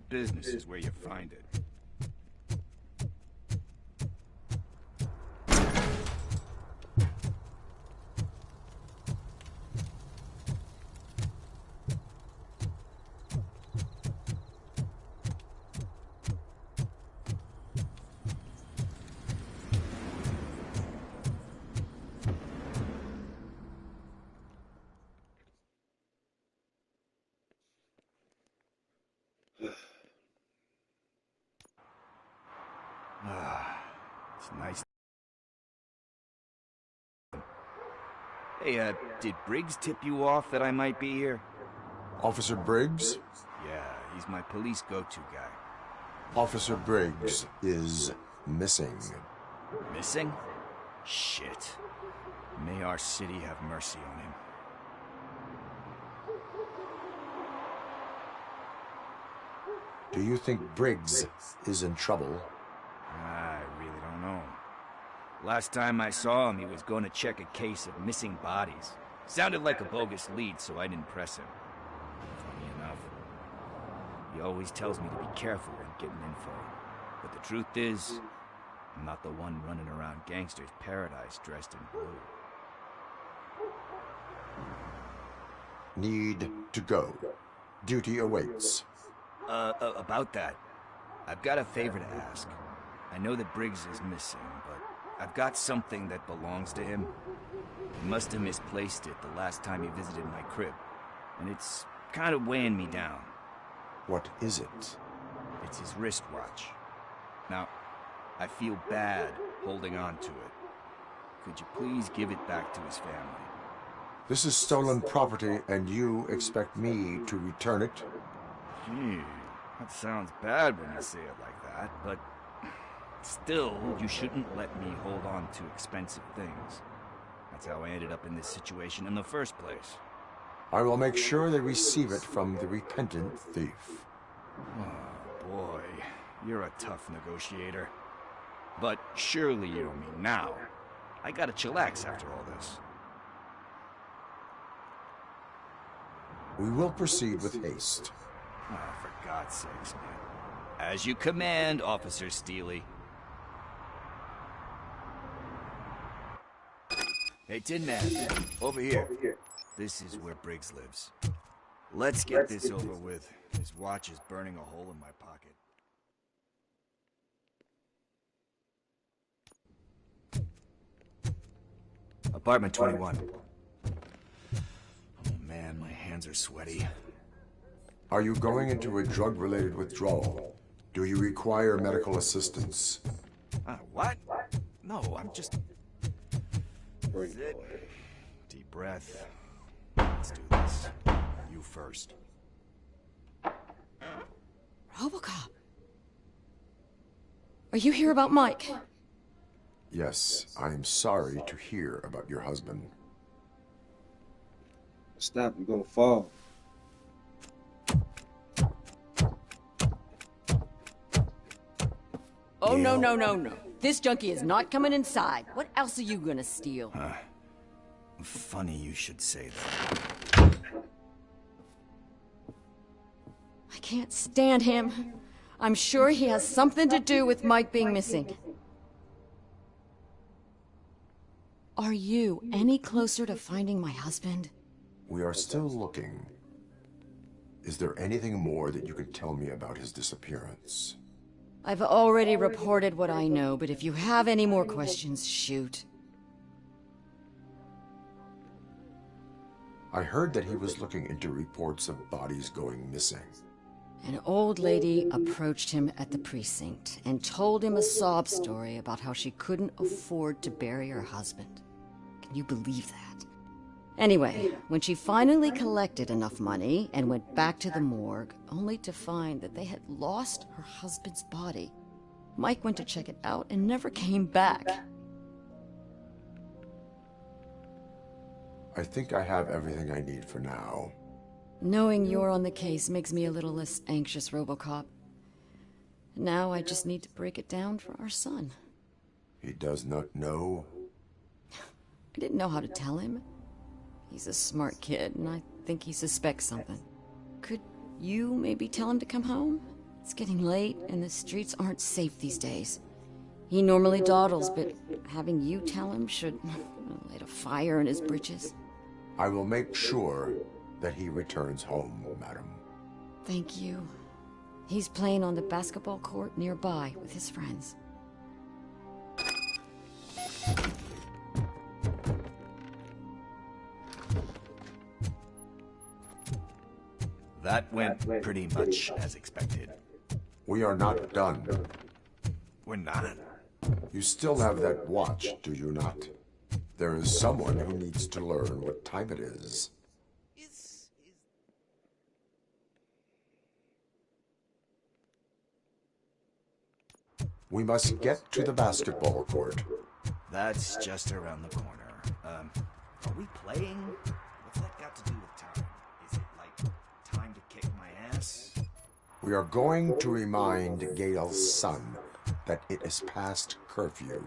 business is where you find it. It's nice. Hey, did Briggs tip you off that I might be here? Officer Briggs? Yeah, he's my police go-to guy. Officer Briggs is missing. Missing? Shit. May our city have mercy on him. Do you think Briggs is in trouble? I really don't know. Last time I saw him, he was going to check a case of missing bodies. Sounded like a bogus lead, so I didn't press him. Funny enough, he always tells me to be careful when getting info. But the truth is, I'm not the one running around gangsters' paradise dressed in blue. Need to go. Duty awaits. About that, I've got a favor to ask. I know that Briggs is missing, but I've got something that belongs to him. He must have misplaced it the last time he visited my crib, and it's kind of weighing me down. What is it? It's his wristwatch. Now, I feel bad holding on to it. Could you please give it back to his family? This is stolen property, and you expect me to return it? Gee, that sounds bad when you say it like that, but still, you shouldn't let me hold on to expensive things. That's how I ended up in this situation in the first place. I will make sure they receive it from the repentant thief. Oh, boy. You're a tough negotiator. But surely you don't mean now. I gotta chillax after all this. We will proceed with haste. Oh, for God's sakes, man. As you command, Officer Steely. Hey, Tin Man, over here. This is where Briggs lives. Let's get this over with. His watch is burning a hole in my pocket. Apartment 21. Oh man, my hands are sweaty. Are you going into a drug-related withdrawal? Do you require medical assistance? What? No, I'm just... Sit. Deep breath. Let's do this. You first. RoboCop. Are you here about Mike? Yes, I am sorry to hear about your husband. Stop, you're gonna fall. Oh, no, no, no, no. This junkie is not coming inside. What else are you gonna steal? Funny you should say that. I can't stand him. I'm sure he has something to do with Mike being missing. Are you any closer to finding my husband? We are still looking. Is there anything more that you can tell me about his disappearance? I've already reported what I know, but if you have any more questions, shoot. I heard that he was looking into reports of bodies going missing. An old lady approached him at the precinct and told him a sob story about how she couldn't afford to bury her husband. Can you believe that? Anyway, when she finally collected enough money and went back to the morgue, only to find that they had lost her husband's body, Mike went to check it out and never came back. I think I have everything I need for now. Knowing you're on the case makes me a little less anxious, RoboCop. Now I just need to break it down for our son. He does not know? I didn't know how to tell him. He's a smart kid, and I think he suspects something. Could you maybe tell him to come home? It's getting late, and the streets aren't safe these days. He normally dawdles, but having you tell him should light a fire in his britches. I will make sure that he returns home, madam. Thank you. He's playing on the basketball court nearby with his friends. That went pretty much as expected. We are not done. We're not. You still have that watch, do you not? There is someone who needs to learn what time it is. We must get to the basketball court. That's just around the corner. Are we playing? What's that got to do with time? Is it like time to kick my ass? We are going to remind Gail's son that it is past curfew.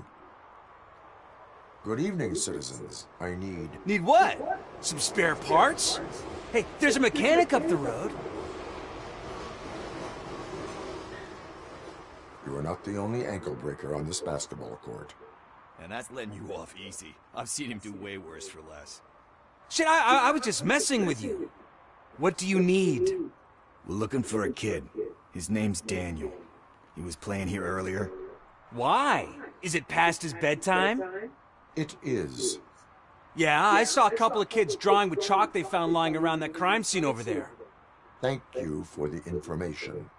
Good evening, citizens. I need... Need what? Some spare parts? Hey, there's a mechanic up the road. You are not the only ankle breaker on this basketball court. And that's letting you off easy. I've seen him do way worse for less. Shit, I was just messing with you. What do you need? We're looking for a kid. His name's Daniel. He was playing here earlier. Why? Is it past his bedtime? It is. Yeah, I saw a couple of kids drawing with chalk they found lying around that crime scene over there. Thank you for the information.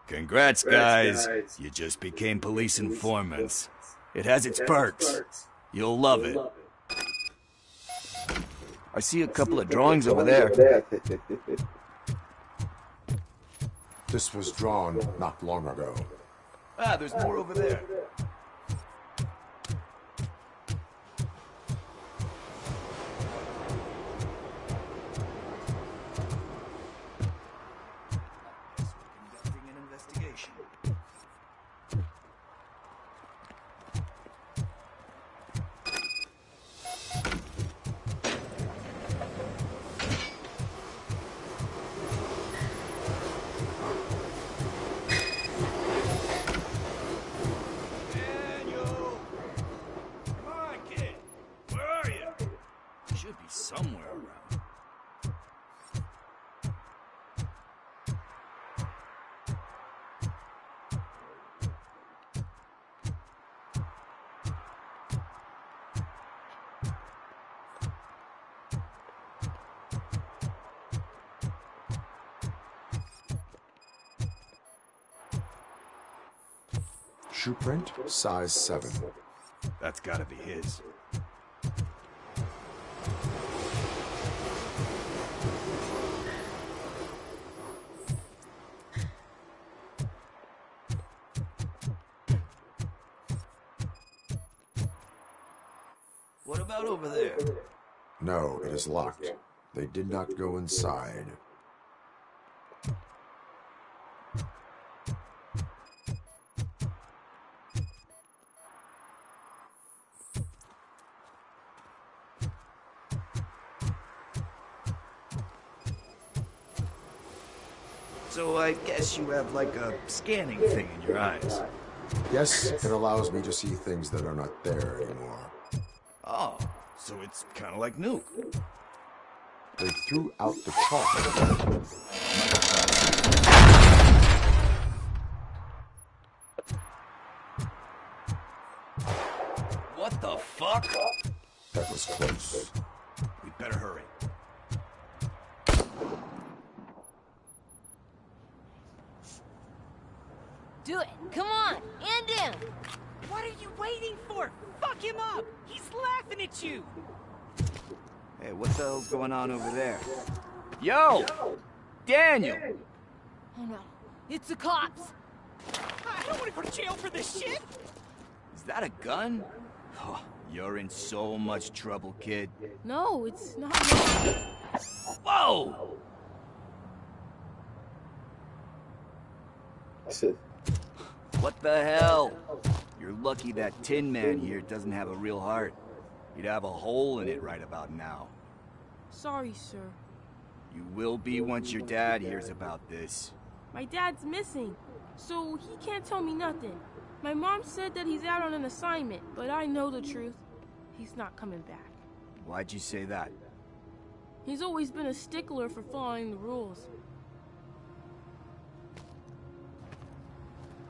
Congrats, guys. You just became police informants. It has its perks. You'll love it. I see a couple of drawings over there. This was drawn not long ago. Ah, there's more over there. Conducting an investigation. Daniel! Come on, kid. Where are you? Should be somewhere around. Shoe print, size 7. That's gotta be his. What about over there? No, it is locked. They did not go inside. So I guess you have like a scanning thing in your eyes. Yes, it allows me to see things that are not there anymore. Oh, so it's kind of like Nuke. They threw out the chalk. What the fuck? That was close. We better hurry. Do it. Come on. End him. What are you waiting for? Fuck him up. He's laughing at you. Hey, what the hell's going on over there? Yo! Daniel! Oh no. It's the cops. I don't want to go to jail for this shit. Is that a gun? Oh, you're in so much trouble, kid. No, it's not. Whoa! What the hell? You're lucky that Tin Man here doesn't have a real heart. He'd have a hole in it right about now. Sorry, sir. You will be once your dad hears about this. My dad's missing. so he can't tell me nothing. My mom said that he's out on an assignment, but I know the truth. He's not coming back. Why'd you say that? He's always been a stickler for following the rules.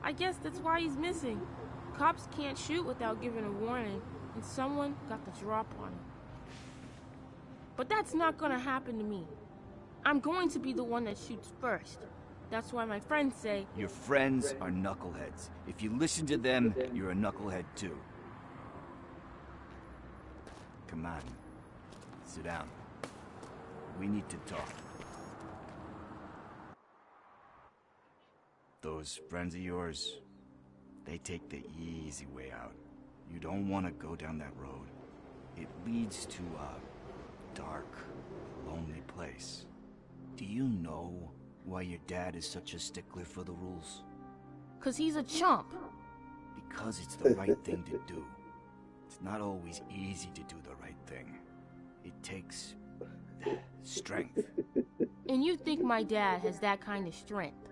I guess that's why he's missing. Cops can't shoot without giving a warning, and someone got the drop on him. But that's not gonna happen to me. I'm going to be the one that shoots first. That's why my friends say... Your friends are knuckleheads. If you listen to them, you're a knucklehead too. Come on. Sit down. We need to talk. Those friends of yours, they take the easy way out. You don't want to go down that road. It leads to a dark, lonely place. Do you know why your dad is such a stickler for the rules? 'Cause he's a chump. Because it's the right thing to do. It's not always easy to do the right thing. It takes strength. And you think my dad has that kind of strength?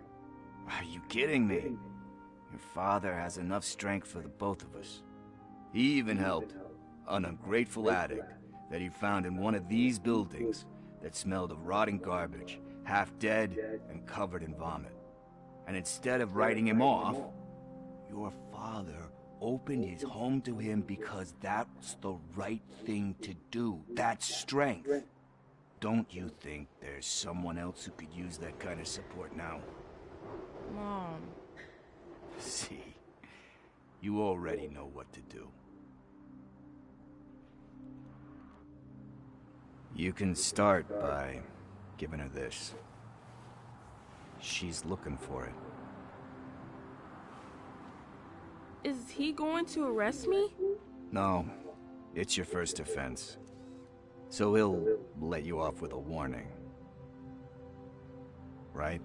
Are you kidding me? Your father has enough strength for the both of us. He even helped an ungrateful addict that he found in one of these buildings that smelled of rotting garbage, half dead and covered in vomit. And instead of writing him off, your father opened his home to him because that's the right thing to do. That's strength. Don't you think there's someone else who could use that kind of support now? Mom. See, you already know what to do. You can start by giving her this. She's looking for it. Is he going to arrest me? No, it's your first offense. So he'll let you off with a warning. Right?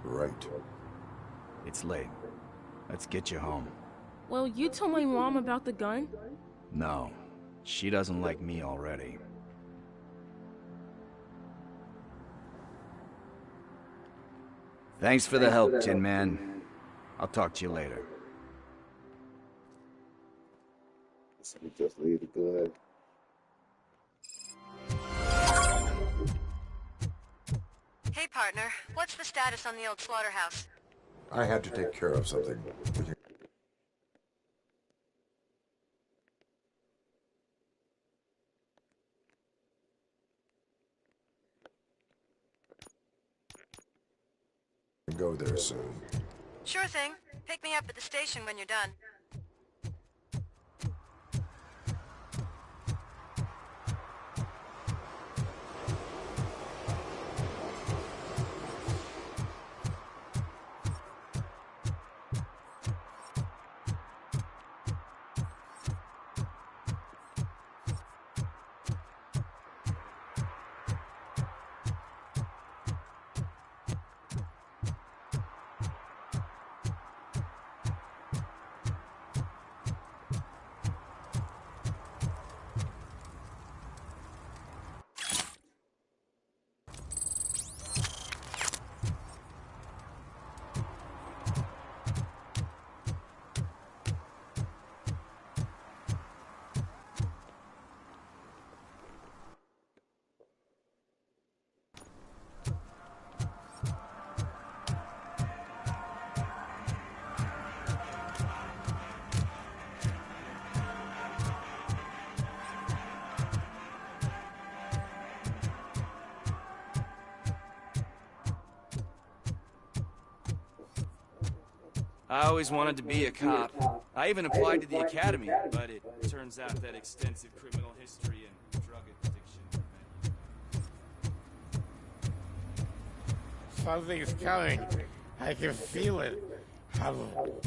Right. It's late. Let's get you home. Well, you told my mom about the gun? No, she doesn't like me already. Thanks for the help, Tin Man. I'll talk to you later. So we just leave the gun. Hey, partner. What's the status on the old slaughterhouse? I had to take care of something. We can go there soon. Sure thing. Pick me up at the station when you're done. I always wanted to be a cop. I even applied to the academy, but it turns out that extensive criminal history and drug addiction. Something's coming. I can feel it. Hello.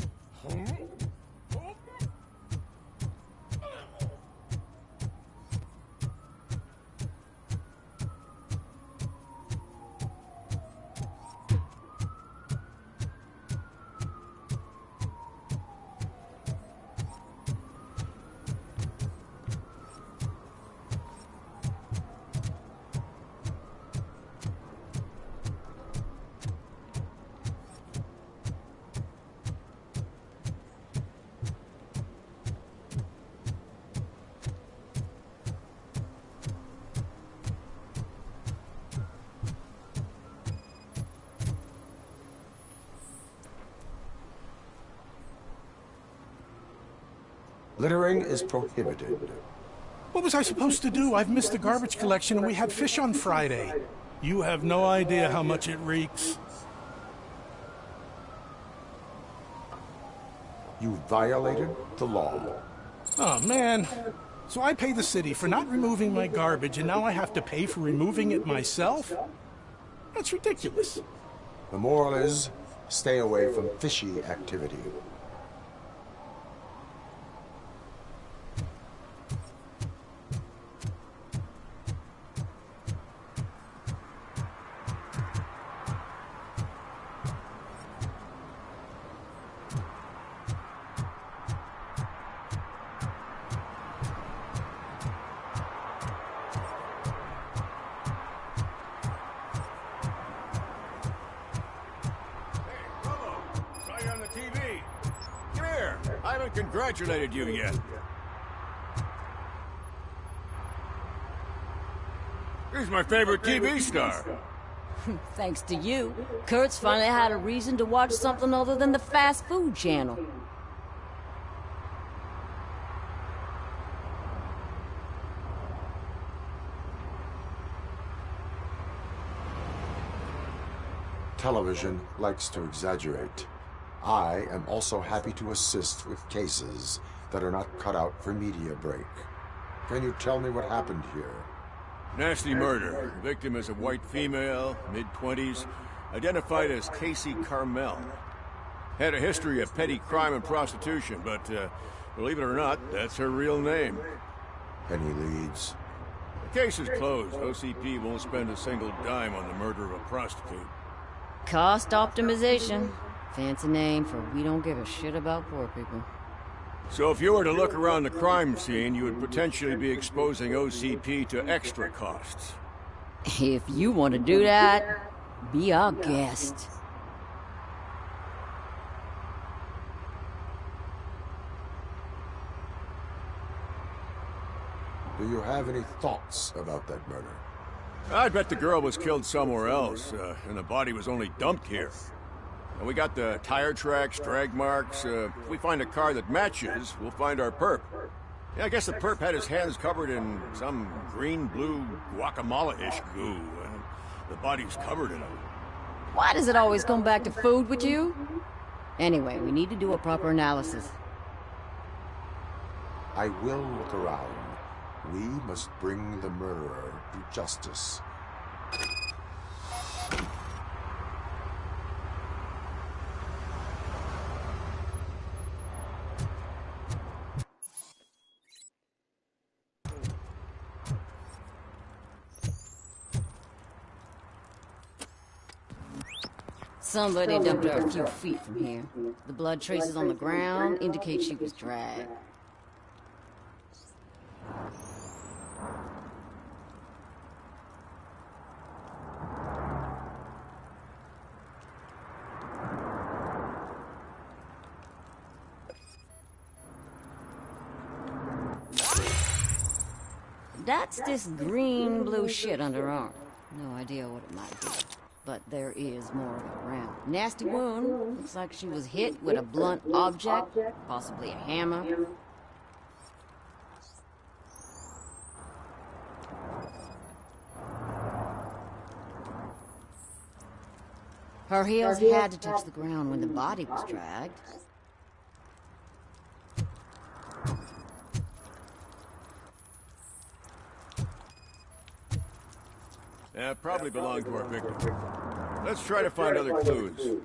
Littering is prohibited. What was I supposed to do? I've missed the garbage collection and we had fish on Friday. You have no idea how much it reeks. You violated the law. Oh, man. So I pay the city for not removing my garbage, and now I have to pay for removing it myself? That's ridiculous. The moral is, stay away from fishy activity. Congratulated you yet. He's my favorite TV star. Thanks to you, Kurt's finally had a reason to watch something other than the fast food channel. Television likes to exaggerate. I am also happy to assist with cases that are not cut out for media break. Can you tell me what happened here? Nasty murder. The victim is a white female, mid-20s, identified as Casey Carmel. Had a history of petty crime and prostitution, but believe it or not, that's her real name. Any leads? The case is closed. OCP won't spend a single dime on the murder of a prostitute. Cost optimization. Fancy name for we don't give a shit about poor people. So if you were to look around the crime scene, you would potentially be exposing OCP to extra costs. If you want to do that, be our guest. Do you have any thoughts about that murder? I bet the girl was killed somewhere else, and the body was only dumped here. And we got the tire tracks, drag marks. If we find a car that matches, we'll find our perp. Yeah, I guess the perp had his hands covered in some green-blue guacamole-ish goo. The body's covered in it. Why does it always come back to food with you? Anyway, we need to do a proper analysis. I will look around. We must bring the murderer to justice. Somebody dumped her a few feet from here. The blood traces on the ground indicate she was dragged. That's this green-blue shit under her arm. No idea what it might be. But there is more of it around. Nasty wound. Looks like she was hit with a blunt object, possibly a hammer. Her heels had to touch the ground when the body was dragged. Yeah, probably belonged to our victim. Let's try to find other clues.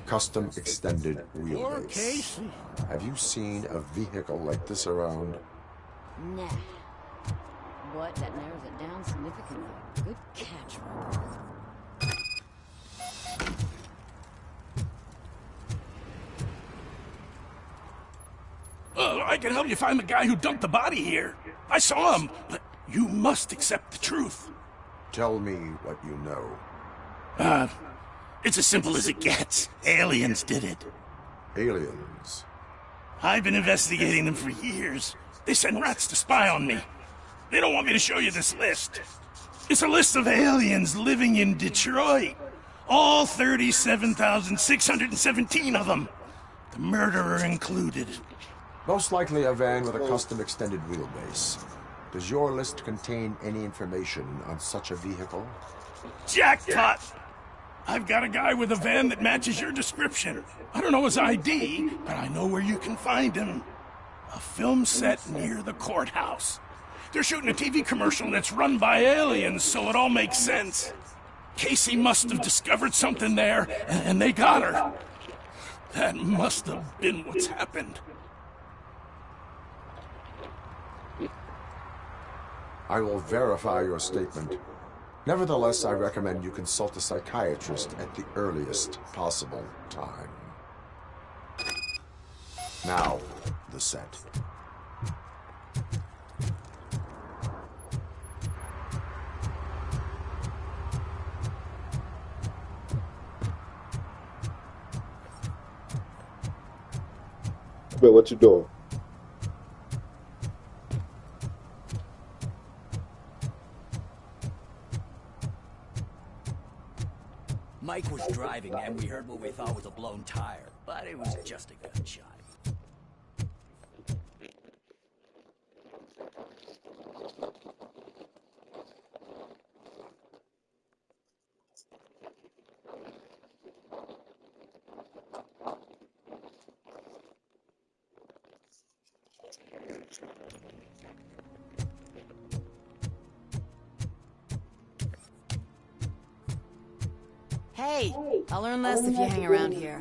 Custom extended wheelbase. Have you seen a vehicle like this around? Nah. But that narrows it down significantly. Good catch, Robo. I can help you find the guy who dumped the body here. I saw him, but you must accept the truth. Tell me what you know. It's as simple as it gets. Aliens did it. Aliens? I've been investigating them for years. They send rats to spy on me. They don't want me to show you this list. It's a list of aliens living in Detroit. All 37,617 of them. The murderer included. Most likely a van with a custom extended wheelbase. Does your list contain any information on such a vehicle? Jackpot! I've got a guy with a van that matches your description. I don't know his ID, but I know where you can find him. A film set near the courthouse. They're shooting a TV commercial that's run by aliens, so it all makes sense. Casey must have discovered something there, and they got her. That must have been what's happened. I will verify your statement. Nevertheless, I recommend you consult a psychiatrist at the earliest possible time. Now, the set. But what you doing? Mike was driving and we heard what we thought was a blown tire, but it was just a gunshot. Hey, I'll learn less if you hang around here.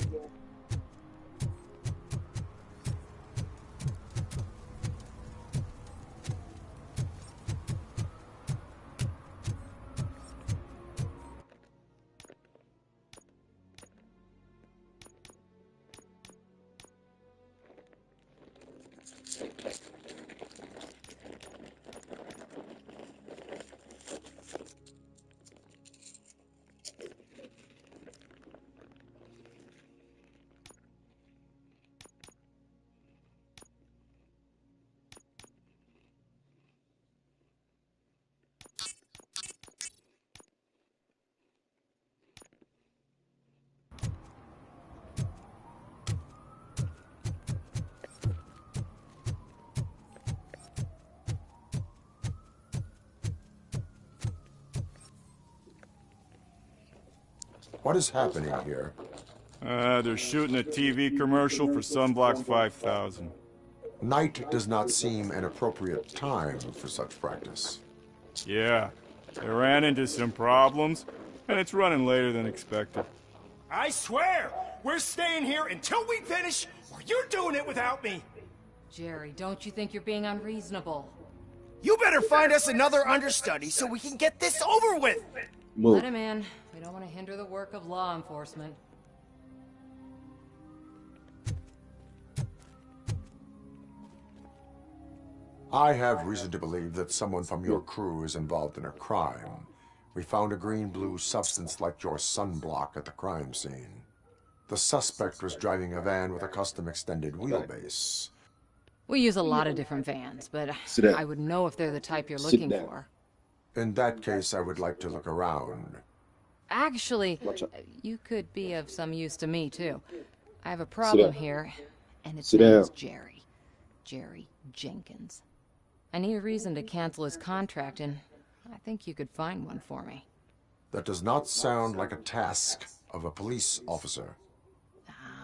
What is happening here? They're shooting a TV commercial for Sunblock 5000. Night does not seem an appropriate time for such practice. Yeah, they ran into some problems, and it's running later than expected. I swear, we're staying here until we finish, or you're doing it without me. Jerry, don't you think you're being unreasonable? You better find us another understudy so we can get this over with. Let him in. We don't want to hinder the work of law enforcement. I have reason to believe that someone from your crew is involved in a crime. We found a green-blue substance like your sunblock at the crime scene. The suspect was driving a van with a custom extended wheelbase. We use a lot of different vans, but I would know if they're the type you're looking for. In that case, I would like to look around. Actually, you could be of some use to me, too. I have a problem here, and its name is Jerry. Jerry Jenkins. I need a reason to cancel his contract, and I think you could find one for me. That does not sound like a task of a police officer.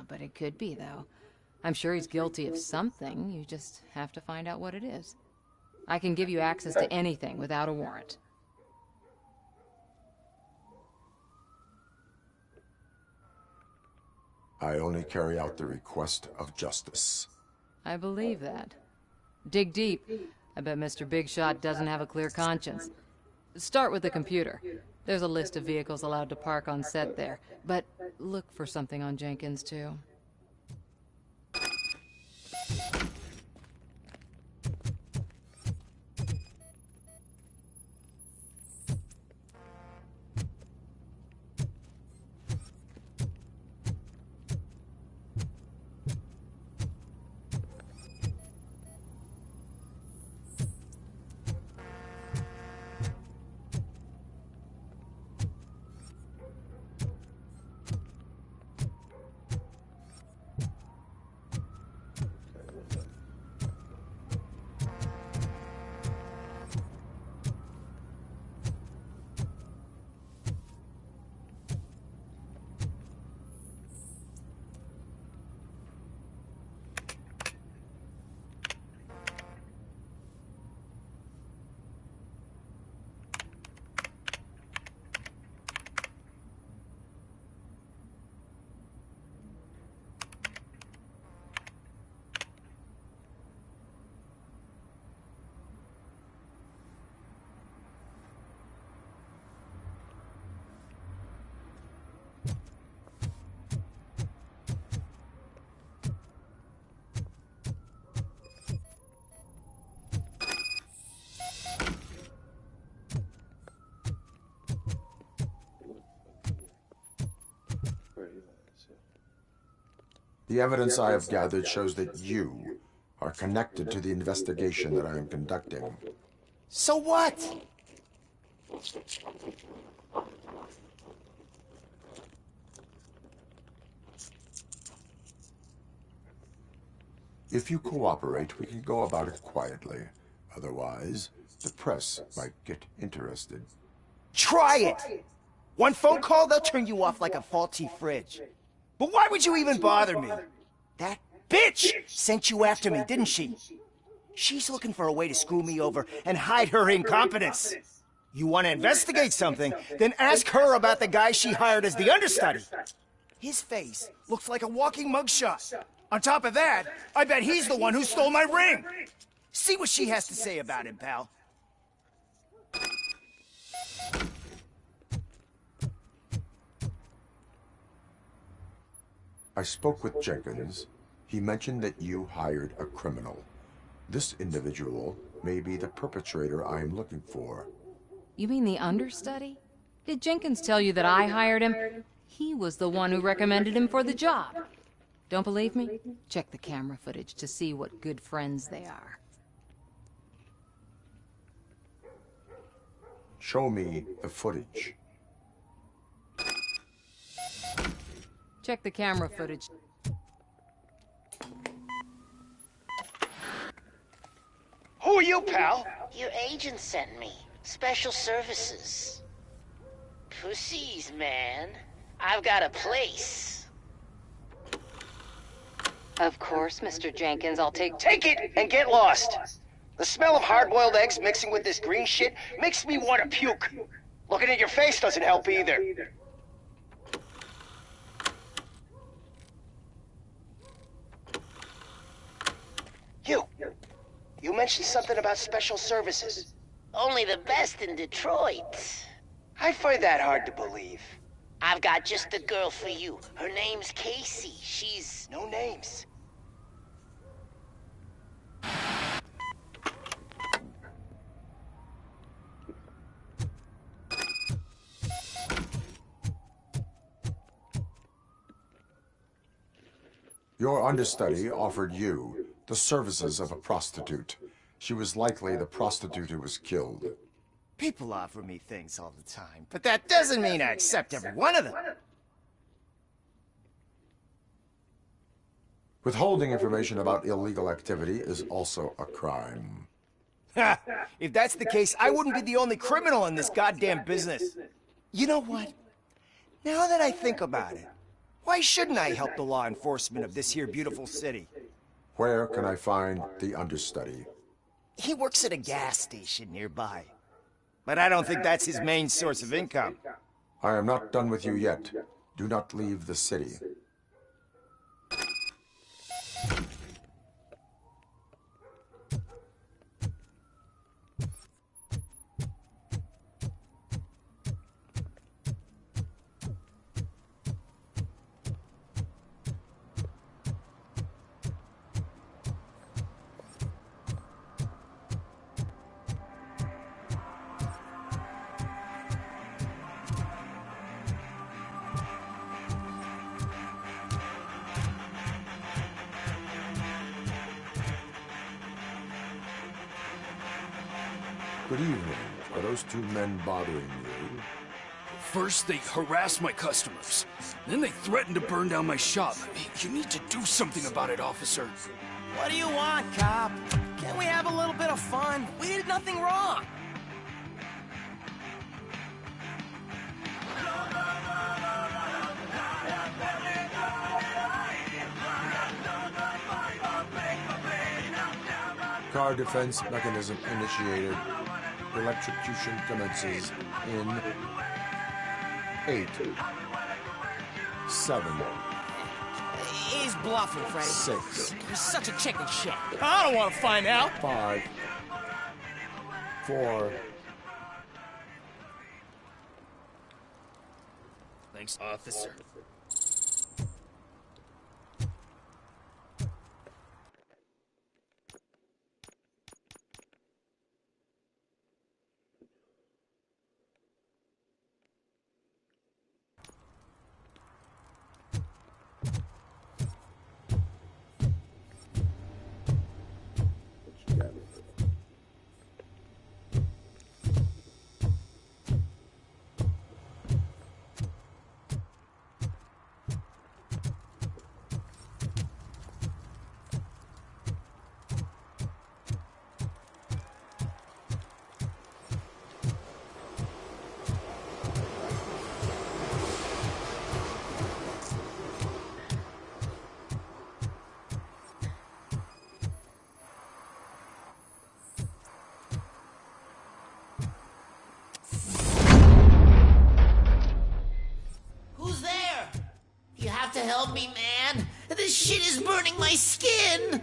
But it could be, though. I'm sure he's guilty of something. You just have to find out what it is. I can give you access to anything without a warrant. I only carry out the request of justice. I believe that. Dig deep. I bet Mr. Big Shot doesn't have a clear conscience. Start with the computer. There's a list of vehicles allowed to park on set there. But look for something on Jenkins, too. The evidence I have gathered shows that you are connected to the investigation that I am conducting. So what? If you cooperate, we can go about it quietly. Otherwise, the press might get interested. Try it! One phone call, they'll turn you off like a faulty fridge. But why would you even bother me? That bitch sent you after me, didn't she? She's looking for a way to screw me over and hide her incompetence. You want to investigate something, then ask her about the guy she hired as the understudy. His face looks like a walking mugshot. On top of that, I bet he's the one who stole my ring. See what she has to say about him, pal. I spoke with Jenkins. He mentioned that you hired a criminal. This individual may be the perpetrator I am looking for. You mean the understudy? Did Jenkins tell you that I hired him? He was the one who recommended him for the job. Don't believe me? Check the camera footage to see what good friends they are. Show me the footage. Check the camera footage. Who are you, pal? Your agent sent me. Special services. Pussies, man. I've got a place. Of course, Mr. Jenkins, I'll take it and get lost. The smell of hard-boiled eggs mixing with this green shit makes me want to puke. Looking at your face doesn't help either. You mentioned something about special services. Only the best in Detroit. I find that hard to believe. I've got just the girl for you. Her name's Casey. She's... No names. Your understudy offered you the services of a prostitute. She was likely the prostitute who was killed. People offer me things all the time, but that doesn't mean I accept every one of them. Withholding information about illegal activity is also a crime. Ha! If that's the case, I wouldn't be the only criminal in this goddamn business. You know what? Now that I think about it, why shouldn't I help the law enforcement of this here beautiful city? Where can I find the understudy? He works at a gas station nearby. But I don't think that's his main source of income. I am not done with you yet. Do not leave the city. Good evening. Are those two men bothering you? First, they harass my customers. Then they threaten to burn down my shop. You need to do something about it, officer. What do you want, cop? Can't we have a little bit of fun? We did nothing wrong. Car defense mechanism initiated. Electrocution commences in 8, 7. He's bluffing, Freddy. 6. You're such a chicken shit. I don't want to find out. 5, 4. Thanks, officer. help me, man. This shit is burning my skin.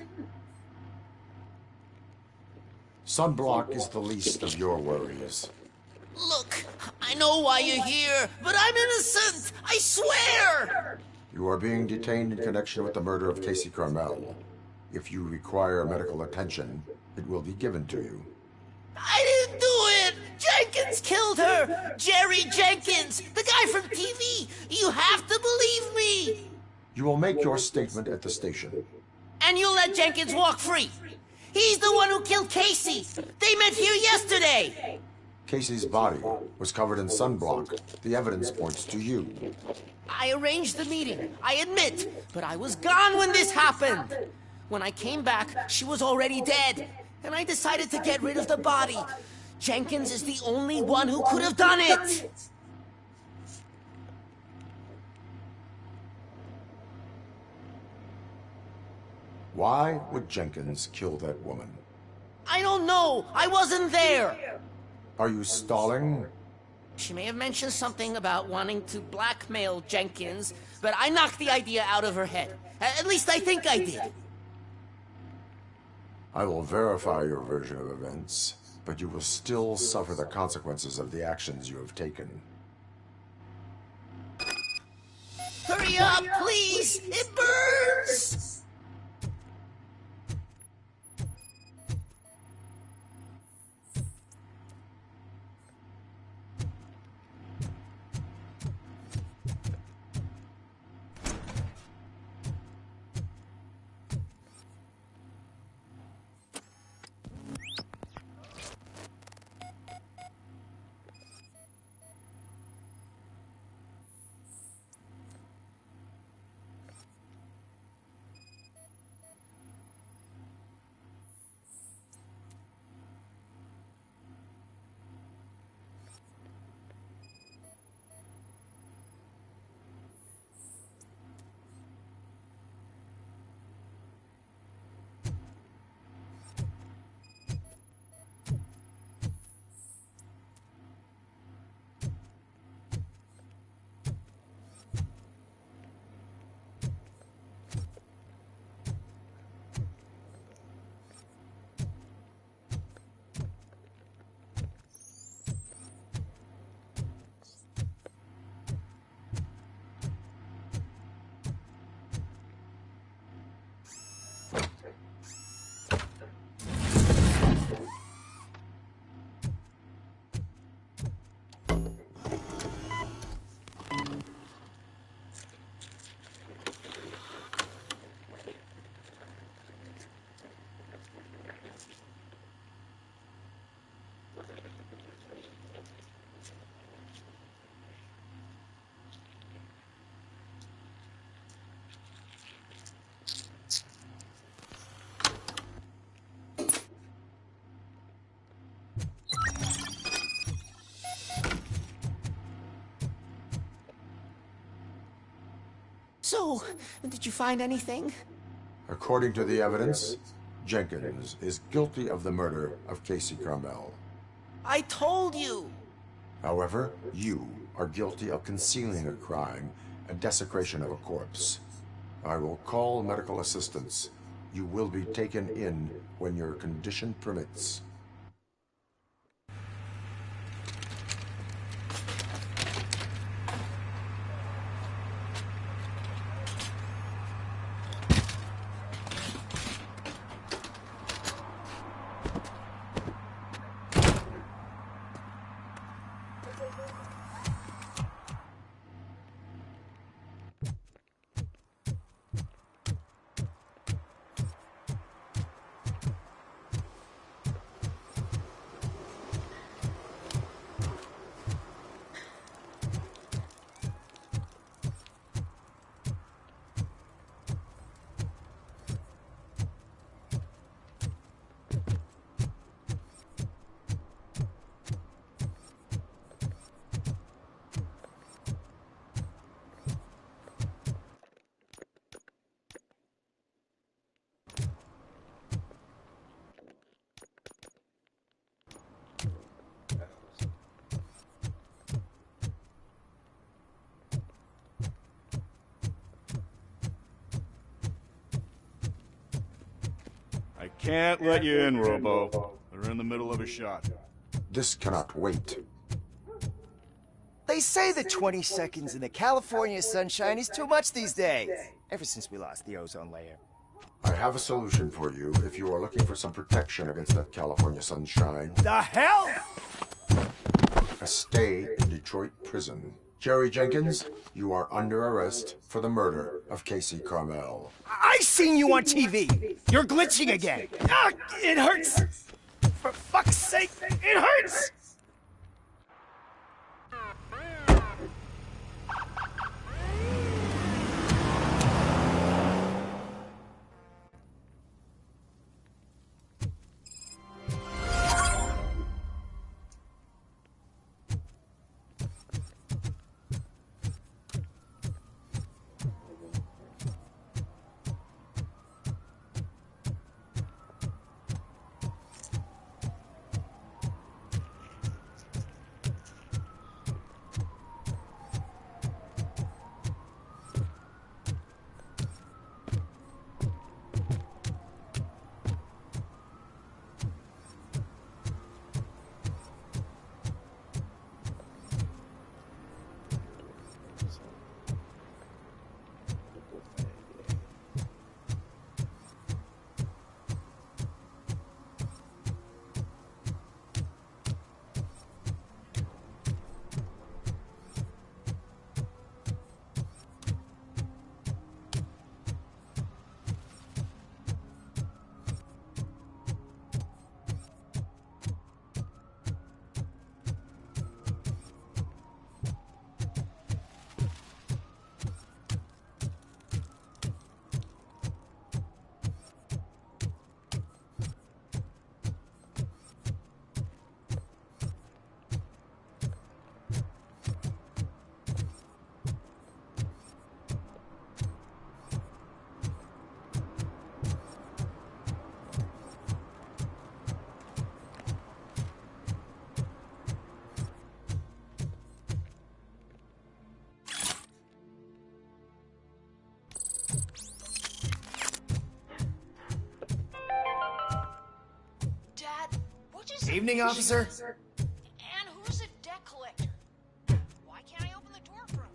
Sunblock is the least of your worries. Look, I know why you're here, but I'm innocent. I swear. You are being detained in connection with the murder of Casey Carmel. If you require medical attention, it will be given to you. I didn't do it! Jenkins killed her! Jerry Jenkins! The guy from TV! You have to believe me! You will make your statement at the station. And you let Jenkins walk free! He's the one who killed Casey! They met here yesterday! Casey's body was covered in sunblock. The evidence points to you. I arranged the meeting, I admit, but I was gone when this happened! When I came back, she was already dead, and I decided to get rid of the body. Jenkins is the only one who could have done it! Why would Jenkins kill that woman? I don't know! I wasn't there! Are you stalling? She may have mentioned something about wanting to blackmail Jenkins, but I knocked the idea out of her head. At least I think I did. I will verify your version of events, but you will still suffer the consequences of the actions you have taken. Hurry up, please! It burns! So, did you find anything? According to the evidence, Jenkins is guilty of the murder of Casey Carmel. I told you! However, you are guilty of concealing a crime and desecration of a corpse. I will call medical assistance. You will be taken in when your condition permits. can't let you in, Robo. We're in the middle of a shot. This cannot wait. They say that 20 seconds in the California sunshine is too much these days. Ever since we lost the ozone layer. I have a solution for you if you are looking for some protection against that California sunshine. The hell? A stay in Detroit prison. Jerry Jenkins, you are under arrest for the murder of Casey Carmel. I seen you on TV. You're glitching again. Ah, it hurts. For fuck's sake, it hurts. Evening, officer. And who's a debt collector? Why can't I open the door for him?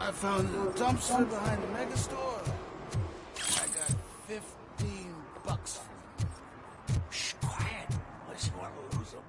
I found a dumpster behind the mega store. I got $15 for them. Shh, quiet. Unless you want to lose them.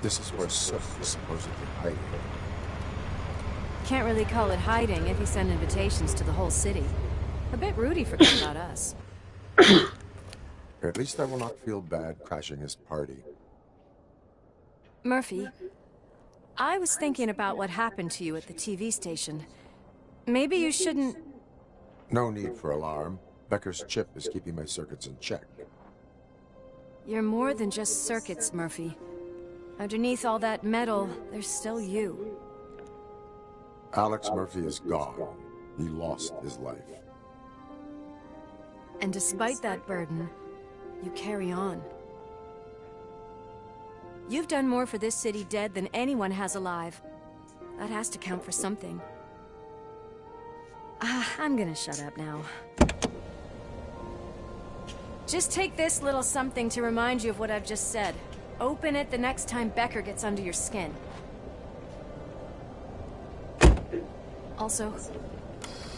This is where Sook is supposedly hiding. Can't really call it hiding if you send invitations to the whole city. A bit Rudy forgot about us. At least I will not feel bad crashing his party. Murphy, I was thinking about what happened to you at the TV station. Maybe you shouldn't... No need for alarm. Becker's chip is keeping my circuits in check. You're more than just circuits, Murphy. Underneath all that metal, there's still you. Alex Murphy is gone. He lost his life. And despite that burden, you carry on. You've done more for this city dead than anyone has alive. That has to count for something. I'm gonna shut up now. Just take this little something to remind you of what I've just said. Open it the next time Becker gets under your skin. Also,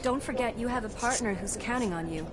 don't forget you have a partner who's counting on you.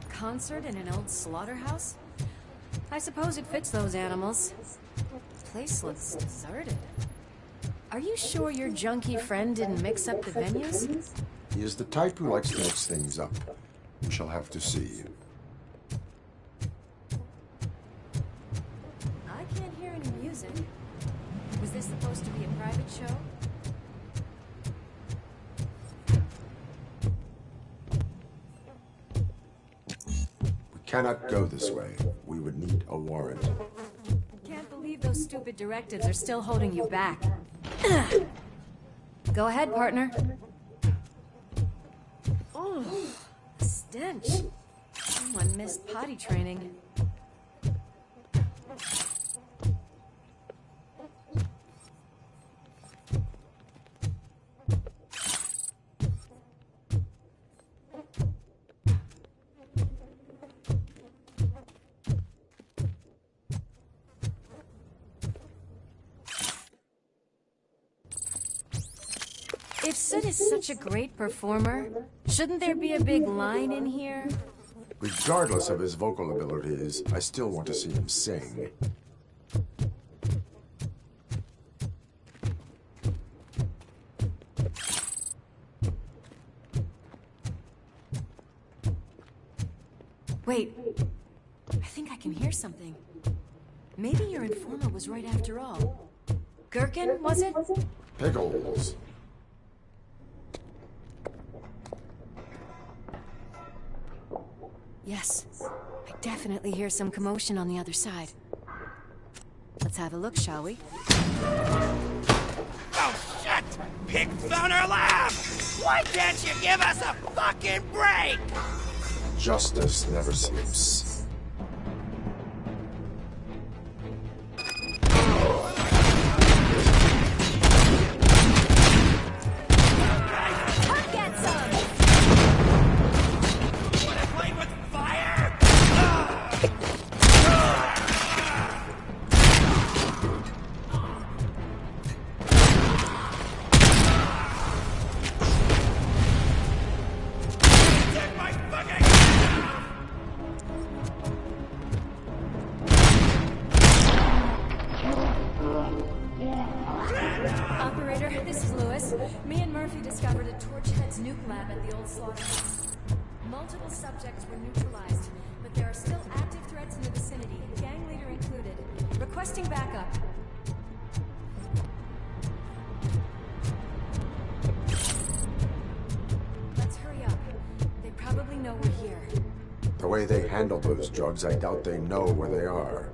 Concert in an old slaughterhouse? I suppose it fits those animals. Place looks deserted. Are you sure your junkie friend didn't mix up the venues? He is the type who likes to mix things up. We shall have to see. I can't hear any music. Was this supposed to be a private show? Cannot go this way. We would need a warrant. Can't believe those stupid directives are still holding you back. Go ahead, partner. Oh, stench. Someone missed potty training. If Sid is such a great performer, shouldn't there be a big line in here? Regardless of his vocal abilities, I still want to see him sing. Wait, I think I can hear something. Maybe your informer was right after all. Gherkin, was it? Pickles. Yes, I definitely hear some commotion on the other side. Let's have a look, shall we? Oh, shit! Pig found our lab! Why can't you give us a fucking break? Justice never sleeps. Multiple subjects were neutralized, but there are still active threats in the vicinity, gang leader included. Requesting backup. Let's hurry up. They probably know we're here. The way they handle those drugs, I doubt they know where they are.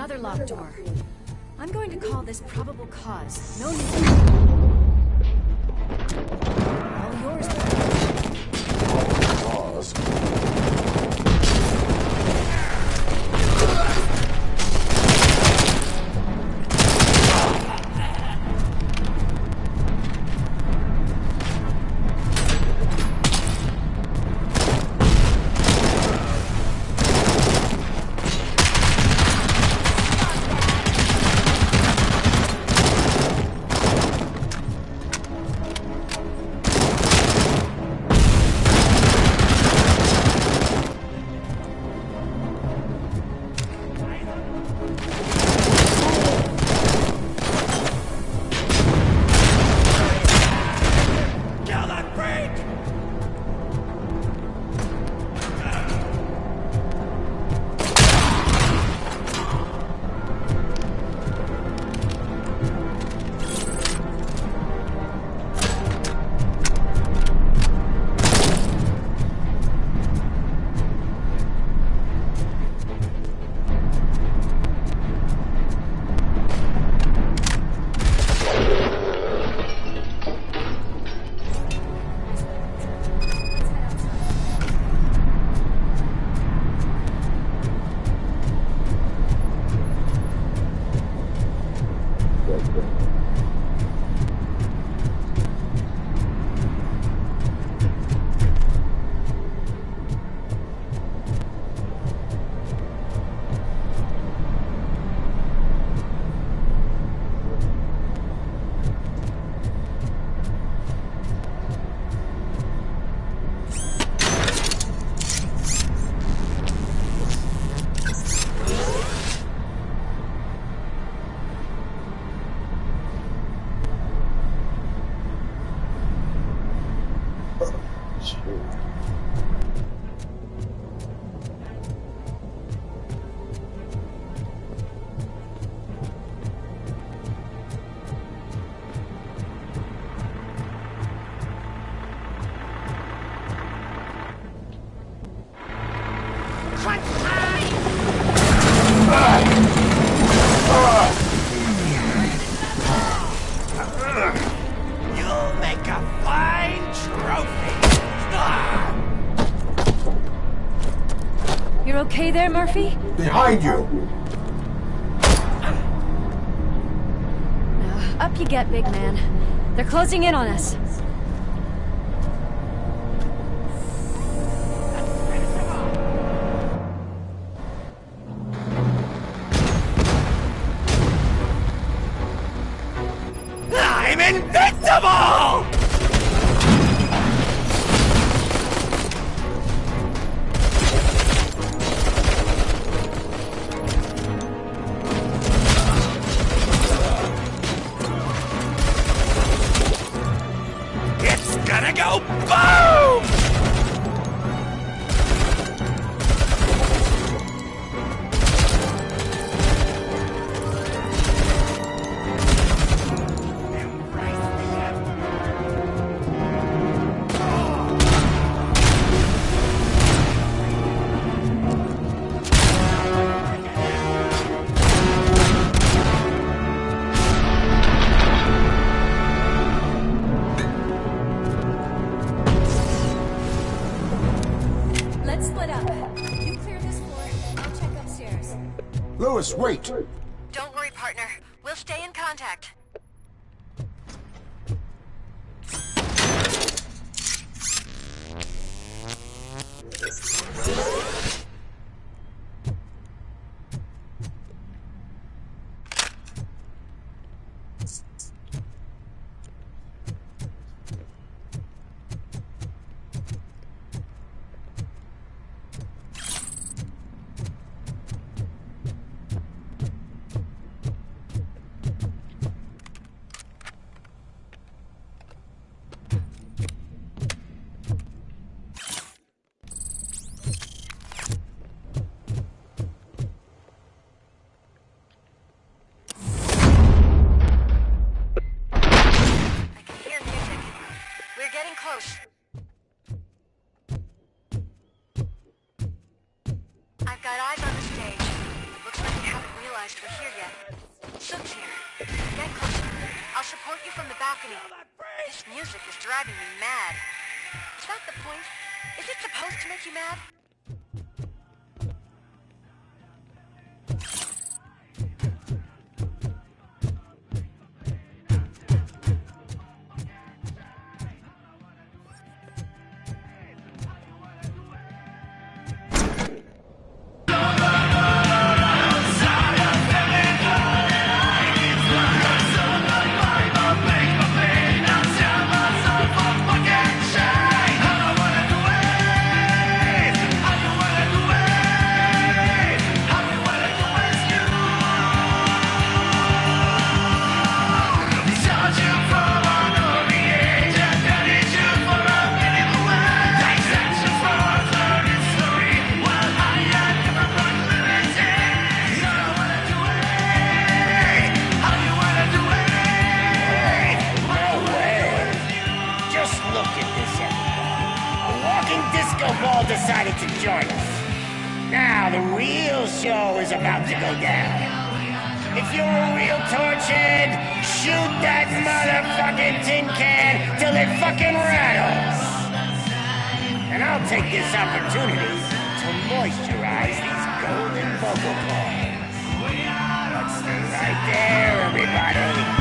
another locked door. I'm going to call this probable cause. No need. All yours. Cause. You'll make a fine trophy. You're okay there, Murphy? Behind you! Up you get, big man. They're closing in on us. I'm invincible! It's gonna go boom! Let's split up. You clear this floor, I'll check upstairs. Lewis, wait! Don't worry, partner. We'll stay in contact. Close. I've got eyes on the stage. Looks like they haven't realized realized we're here yet. Sook's here. Get closer. I'll support you from the balcony. This music is driving me mad. Is that the point? Is it supposed to make you mad? Decided to join us. Now the real show is about to go down. If you're a real torchhead, shoot that motherfucking tin can till it fucking rattles. And I'll take this opportunity to moisturize these golden vocal cords. Let's stay right there, everybody.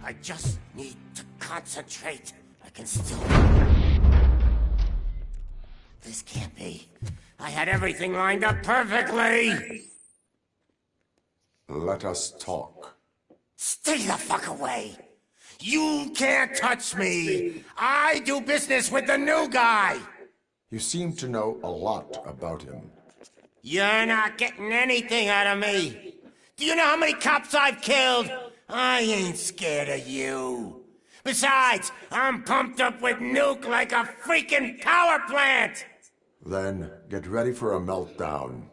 I just need to concentrate. I can still... This can't be. I had everything lined up perfectly! Let us talk. Stay the fuck away! You can't touch me! I do business with the new guy! You seem to know a lot about him. You're not getting anything out of me! Do you know how many cops I've killed? I ain't scared of you. Besides, I'm pumped up with nuke like a freaking power plant! Then, get ready for a meltdown.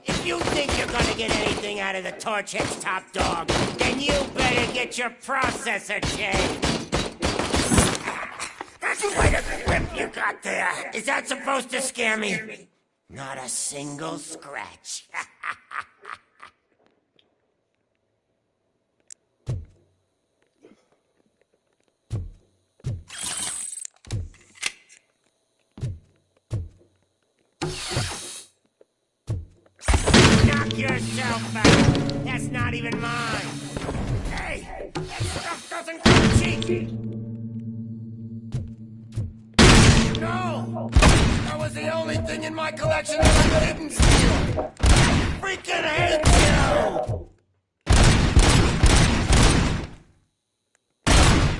If you think you're gonna get anything out of the Torchhead's top dog, then you better get your processor changed. That's quite a grip you got there. Is that supposed to scare me? Not a single scratch. Knock yourself out. That's not even mine. Hey, that stuff doesn't come cheap. No! That was the only thing in my collection that I didn't steal! I freaking hate you!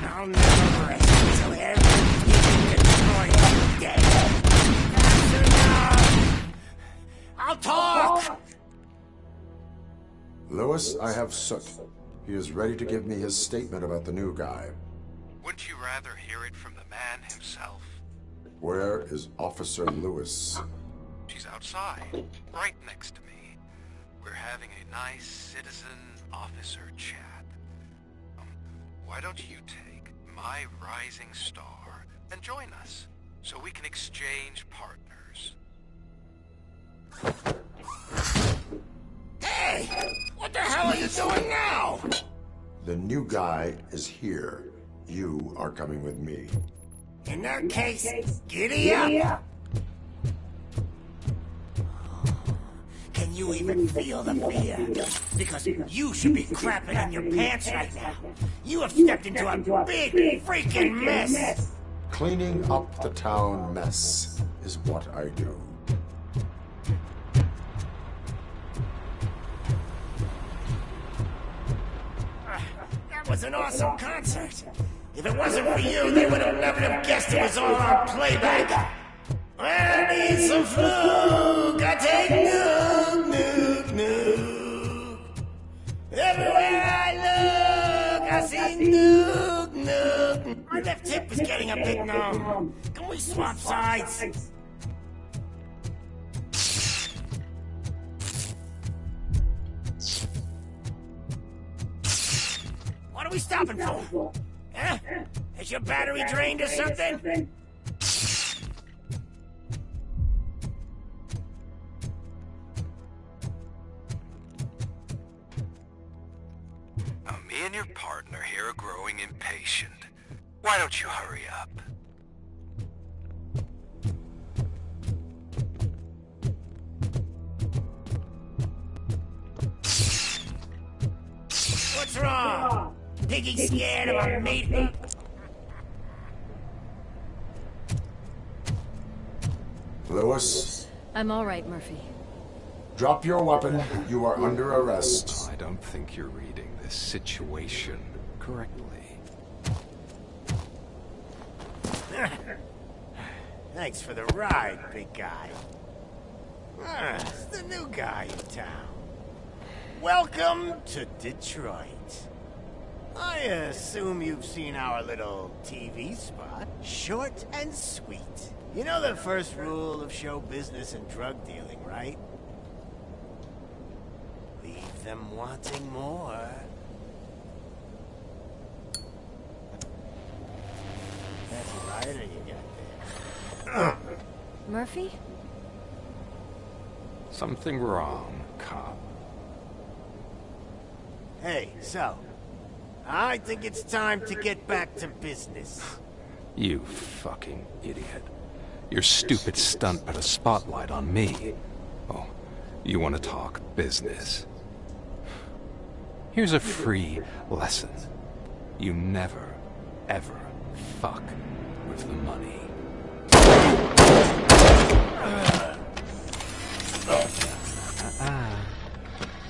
I'll never rest until everything in Detroit is dead. That's enough! I'll talk! Lewis, I have Soot. He is ready to give me his statement about the new guy. Wouldn't you rather hear it from the man himself? Where is Officer Lewis? She's outside, right next to me. we're having a nice citizen-officer chat. Why don't you take my rising star and join us, so we can exchange partners? Hey! What the hell are you doing now? The new guy is here. You are coming with me. In that case, giddy up! Can you even feel the fear? Because you should be crapping in your pants right now. You have stepped into a big freaking mess! Cleaning up the town mess is what I do. That was an awesome concert. If it wasn't for you, they would have never have guessed it was all on playback. I need some fluke. I take nuke. Everywhere I look, I see nuke. My left hip is getting a bit numb. Can we swap sides? What are we stopping for? Huh? Is your battery drained or something? Me and your partner here are growing impatient. Why don't you hurry up? What's wrong? Piggy scared of a meeting? Lewis? I'm all right, Murphy. Drop your weapon. You are under arrest. I don't think you're reading this situation correctly. Thanks for the ride, big guy. It's the new guy in town. Welcome to Detroit. I assume you've seen our little TV spot. Short and sweet. You know the first rule of show business and drug dealing, right? Leave them wanting more. That's a lighter you got there. Murphy? Something wrong, cop. Hey, so, I think it's time to get back to business. You fucking idiot. Your stupid stunt put a spotlight on me. Oh, you want to talk business? Here's a free lesson. You never, ever fuck with the money.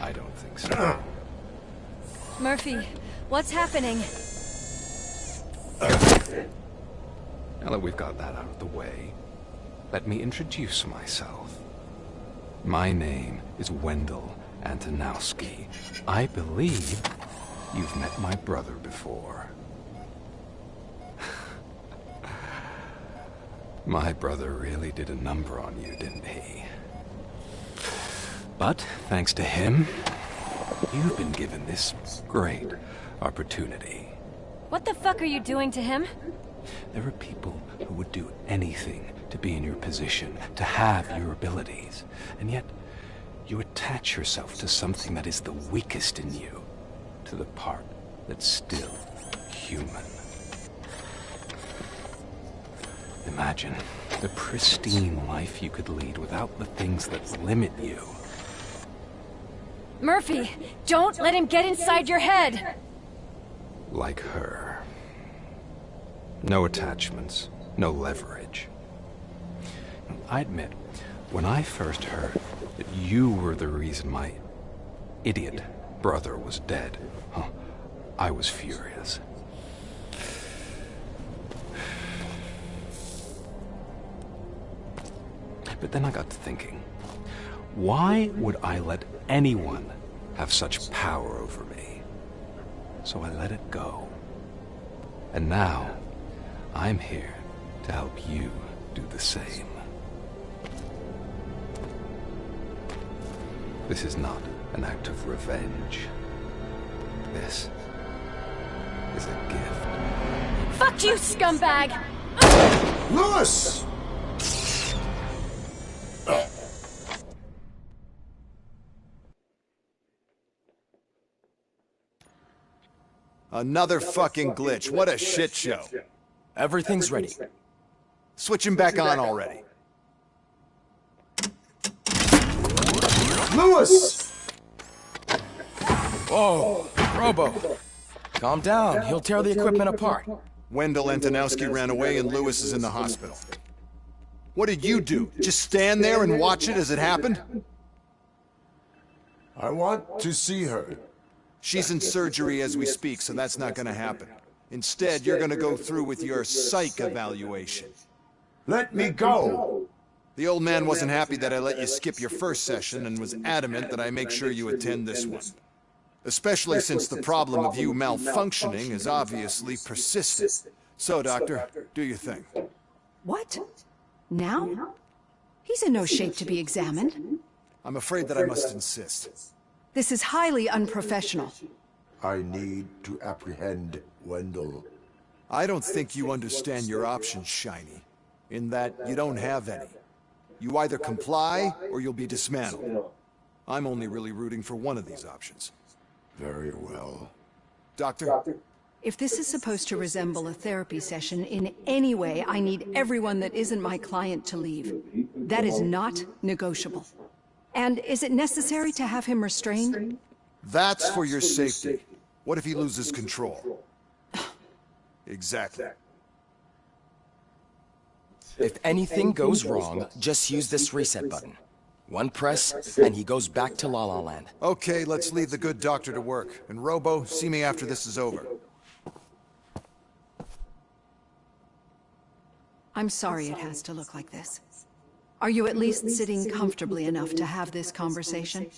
I don't think so. Murphy, what's happening? Now that we've got that out of the way, let me introduce myself. My name is Wendell Antonowski. I believe you've met my brother before. My brother really did a number on you, didn't he? But, thanks to him, you've been given this great opportunity. What the fuck are you doing to him? There are people who would do anything to be in your position, to have your abilities, and yet you attach yourself to something that is the weakest in you, to the part that's still human. Imagine the pristine life you could lead without the things that limit you. Murphy, don't let him get inside your head! Like her. No attachments, no leverage. I admit, when I first heard that you were the reason my idiot brother was dead, I was furious. But then I got to thinking, why would I let anyone have such power over me? So I let it go. And now, I'm here to help you do the same. This is not An act of revenge. This is a gift. Fuck you, scumbag! Lewis! Another fucking glitch. What a shit show. Everything's ready. Switch him back on already. Lewis! Whoa, Robo. Calm down. He'll tear the equipment apart. Wendell Antonowski ran away and Lewis is in the hospital. What did you do? Just stand there and watch it as it happened? I want to see her. She's in surgery as we speak, so that's not gonna happen. Instead, you're gonna go through with your psych evaluation. Let me go! The old man wasn't happy that I let you skip your first session and was adamant that I make sure you attend this one. Especially since the problem of you malfunctioning is obviously persistent. So, Doctor, do your thing. What? Now? He's in no shape to be examined. I'm afraid that I must insist. This is highly unprofessional. I need to apprehend Wendell. I don't think you understand your options, Shiny. In that you don't have any. You either comply or you'll be dismantled. I'm only really rooting for one of these options. Very well. Doctor? If this is supposed to resemble a therapy session in any way, I need everyone that isn't my client to leave. That is not negotiable. And is it necessary to have him restrained? That's for your safety. What if he loses control? Exactly. If anything goes wrong, just use this reset button. One press, and he goes back to La La Land. Okay, let's leave the good doctor to work. And Robo, see me after this is over. I'm sorry it has to look like this. Are you at least sitting comfortably enough to have this conversation?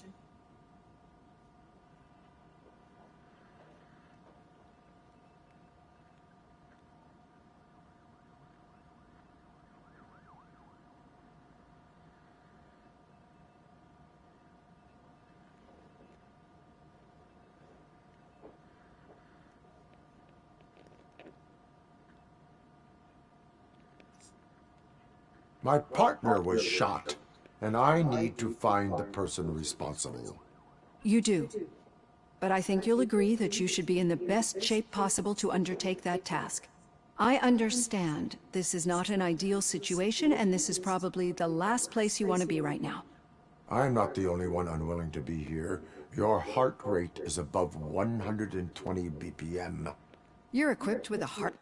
My partner was shot, and I need to find the person responsible. You do. But I think you'll agree that you should be in the best shape possible to undertake that task. I understand this is not an ideal situation, and this is probably the last place you want to be right now. I'm not the only one unwilling to be here. Your heart rate is above 120 BPM. You're equipped with a heart...